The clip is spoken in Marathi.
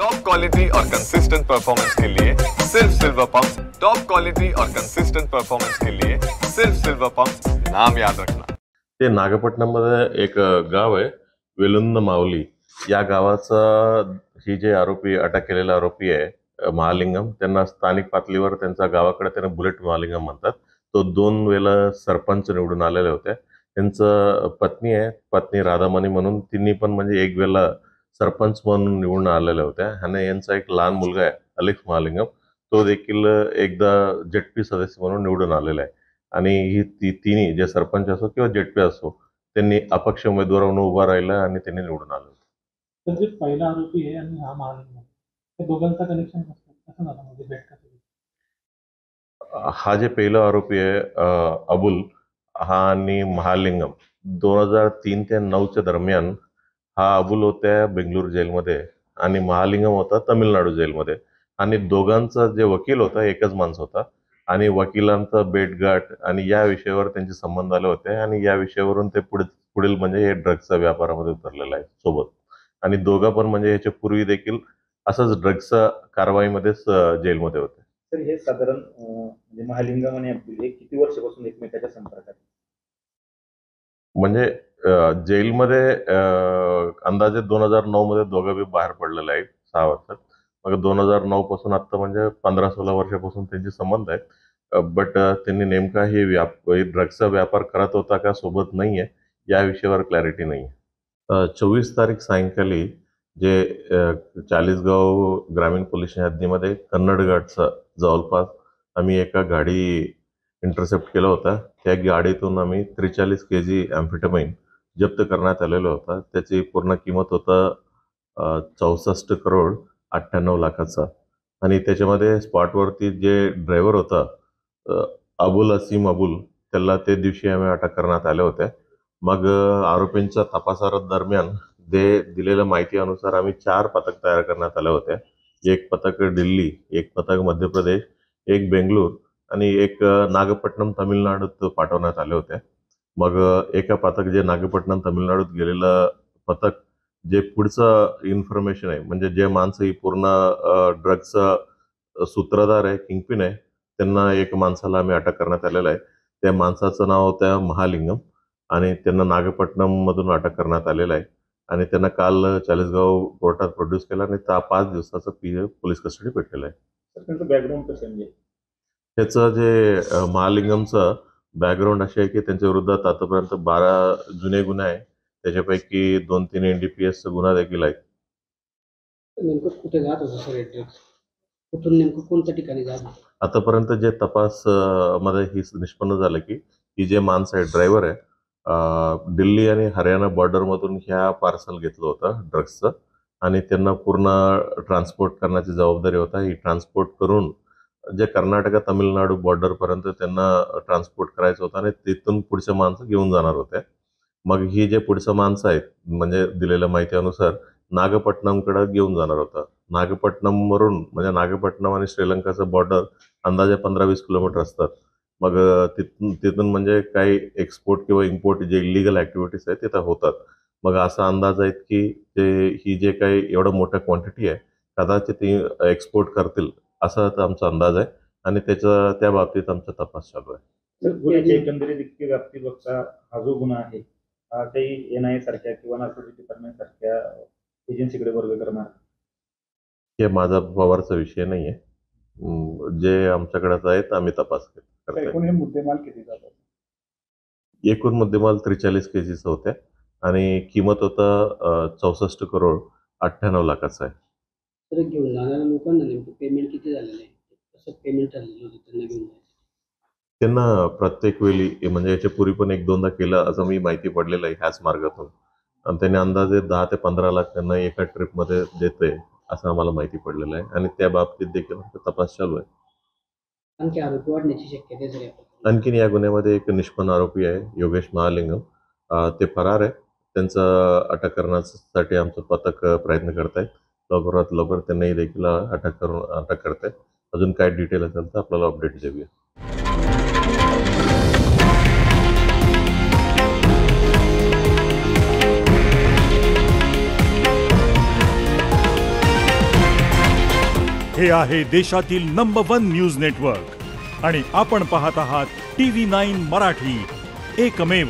टॉप क्वालिटी और कंसिस्टेंट परफॉर्मेंस के लिए सिर्फ सिल्वर पंप्स। टॉप क्वालिटी और कंसिस्टेंट परफॉर्मेंस के लिए सिर्फ सिल्वर पंप्स, नाम याद रखना। ते नागपट्टणम मध्ये एक गाव आहे वेलुंद माऊली, या गावाचा ही जे आरोपी अटक केलेला आरोपी आहे महालिंगम, त्यांना स्थानिक पातळीवर त्यांच्या गावाकडे त्यांना बुलेट महालिंगम म्हणतात। तो 2 वेळा सरपंच निवडून आलेले होते। त्यांचं पत्नी आहे, पत्नी राधामणी म्हणून, तिन्ही पण म्हणजे एक वेळा सरपंच म्हणून निवडून आलेल्या होत्या। आणि यांचा एक लहान मुलगा आहे अलेक्स महालिंगम, तो देखील एकदा जेडपी सदस्य म्हणून निवडून आलेला आहे। आणि ही तिन्ही जे सरपंच असो किंवा जेडपी असो, त्यांनी अपक्ष उमेदवार म्हणून उभा राहिला आणि त्यांनी निवडून आले। तर जे पहिला आरोपी आहे आणि हा महालिंगम, त्या दोघांचा कनेक्शन कसं झालं, म्हणजे भेट कसं? हा जे पहिला आरोपी आहे अबुल, हा आणि महालिंगम 2003 ते 9 दरम्यान हा अबुल होत्या बेंगळूर जेलमध्ये आणि महालिंगम होता तामिळनाडू जेलमध्ये। आणि दोघांचा जे वकील होता एकच माणूस होता आणि वकिलांचा भेटगाठ आणि या विषयावर त्यांचे संबंध आले होते आणि या विषयावरून ते पुढील म्हणजे हे ड्रग्सच्या व्यापारामध्ये उतरलेला आहे सोबत। आणि दोघं पण म्हणजे याच्या पूर्वी देखील असंच ड्रग्सच्या कारवाईमध्येच जेलमध्ये होते। तर हे साधारण म्हणजे महालिंगम आणि अब्दुल हे किती वर्षापासून एकमेकाच्या संपर्कात? म्हणजे जेलमध्ये अंदाजे 2009 मध्ये दोघं बी बाहेर पडलेले आहेत 6 वर्षात। मग 2009 पासून आता म्हणजे 15-16 वर्षापासून त्यांचे संबंध आहेत। बट त्यांनी नेमका हे ड्रग्सचा व्यापार करत होता का सोबत नाहीये या विषयावर क्लॅरिटी नाही। 24 तारीख सायंकाळी जे चाळीसगाव ग्रामीण पोलीस हद्दीमध्ये कन्नड घाटचा जवळपास आम्ही एका गाडी इंटरसेप्ट केला होता। त्या गाडीतून आम्ही 43 kg एम्फेटामाइन जप्त करण्यात आलेला होता। त्याची पूर्ण किंमत होता 64 करोड 98 लाखाचा। आणि त्याच्यामध्ये स्पॉटवरती जे ड्रायव्हर होता अबुल असीम अबुल, त्याला ते दिवशी आम्ही अटक करण्यात आले होते। मग आरोपींच्या तपासादरम्यान दिलेल्या माहिती अनुसार आम्ही 4 पथक तयार करण्यात आले होते। एक पथक दिल्ली, एक पथक मध्य प्रदेश, एक बेंगळूर आणि एक नागपट्टणम तामिळनाडूत पाठवण्यात आले होते। मग एका पथक जे नागपट्टणम तामिळनाडूत गेलेलं पथक जे पुढचं इन्फॉर्मेशन आहे, म्हणजे जे माणसं ही पूर्ण ड्रग्सचा सूत्रधार आहे, किंगपिन आहे, त्यांना एक माणसाला आम्ही अटक करण्यात आलेलं आहे। त्या माणसाचं नाव होतं महालिंगम आणि त्यांना नागपट्टणम मधून अटक करण्यात आलेलं आहे। आणि त्यांना काल चाळीसगाव कोर्टात प्रोड्यूस केला आणि 5 दिवसाचं पोलीस कस्टडी भेटलेलं आहे। तर त्यांचं बॅकग्राऊंड कसं आहे? म्हणजे त्याचं जे महालिंगमचं बॅकग्राऊंड असे आहे की त्यांच्या विरुद्ध आतापर्यंत 12 जुने गुन्हे आहे, त्याच्यापैकी 2-3 NDPS गुन्हा देखील आहेत। नेमकं कुठे जात होतं सर ड्रग्स? कुठून नेमकं कोणत्या ठिकाणी जात होतं? आतापर्यंत जे तपास मध्ये ही निष्पन्न झालं की ही जे माणसं आहे ड्रायव्हर आहे, दिल्ली आणि हरियाणा बॉर्डरमधून ह्या पार्सल घेतलं होतं ड्रग्सचं आणि त्यांना पूर्ण ट्रान्सपोर्ट करण्याची जबाबदारी होता। ही ट्रान्सपोर्ट करून जे कर्नाटक तामिळनाडू बॉर्डरपर्यंत त्यांना ट्रान्सपोर्ट करायचं होतं आणि तिथून पुढच्या माणसं घेऊन जाणार होते। मग ही जे पुढचं माणसं आहेत म्हणजे दिलेल्या माहितीनुसार नागपट्टणमकडे घेऊन जाणार होता। नागपट्टणमवरून म्हणजे नागपट्टणम आणि श्रीलंकाचं बॉर्डर अंदाजे 15-20 किलोमीटर असतात। मग तिथून म्हणजे काही एक्सपोर्ट किंवा इम्पोर्ट जे इलिगल ॲक्टिव्हिटीज आहेत तिथं होतात। मग असा अंदाज आहे की ही जे काही एवढं मोठं क्वांटिटी आहे कदाचित ती एक्सपोर्ट करतील असा आमचा अंदाज आहे आणि त्या बाबतीत आमचा तपास चालू आहे। गुन्ह्याची एकंदरीत इतकी व्याप्ती बघता हा जो गुन्हा आहे हा काही NIA सारख्या किंवा नार्कोटिक्स डिपार्टमेंट सारख्या एजन्सीकडे वर्ग करणार? हे माझा पवारचा विषय नाही आहे। जे आमच्याकडेच आहेत आम्ही तपास करतो। एकूण हे मुद्देमाल किती जातात? एकूण मुद्देमाल 43 kgचा होता आणि किंमत होता 64 करोड 98 लाखाचा आहे। तर घेऊन जाणाऱ्या लोकांना नेमकं पेमेंट किती झालेलं आहे? कसं पेमेंट ठरलेलं होतं त्यांना घेऊन जायचं? त्यांना प्रत्येक वेळी म्हणजे याच्या पूर्वी पण 1-2दा केलं असं मी माहिती पडलेलं आहे ह्याच मार्गातून। आणि त्यांनी अंदाजे 10 ते 15 लाख त्यांना एका ट्रिपमध्ये देते असं आम्हाला माहिती पडलेलं आहे आणि त्या बाबतीत देखील तपास चालू आहे। आणखी आरोपी वाढण्याची शक्यता आहे सर? आणखीन या गुन्ह्यामध्ये एक निष्पन्न आरोपी आहे योगेश महालिंगम, ते फरार आहे। त्यांचं अटक करण्यासाठी आमचं पथक प्रयत्न करत आहे। लवकरात लवकर त्यांनाही देखील अटक करत आहे। अजून काय डिटेल असेल तर आपल्याला अपडेट देऊया। हे आहे देशातील नंबर 1 न्यूज नेटवर्क आणि आपण पाहत आहात TV9 मराठी, एकमेव.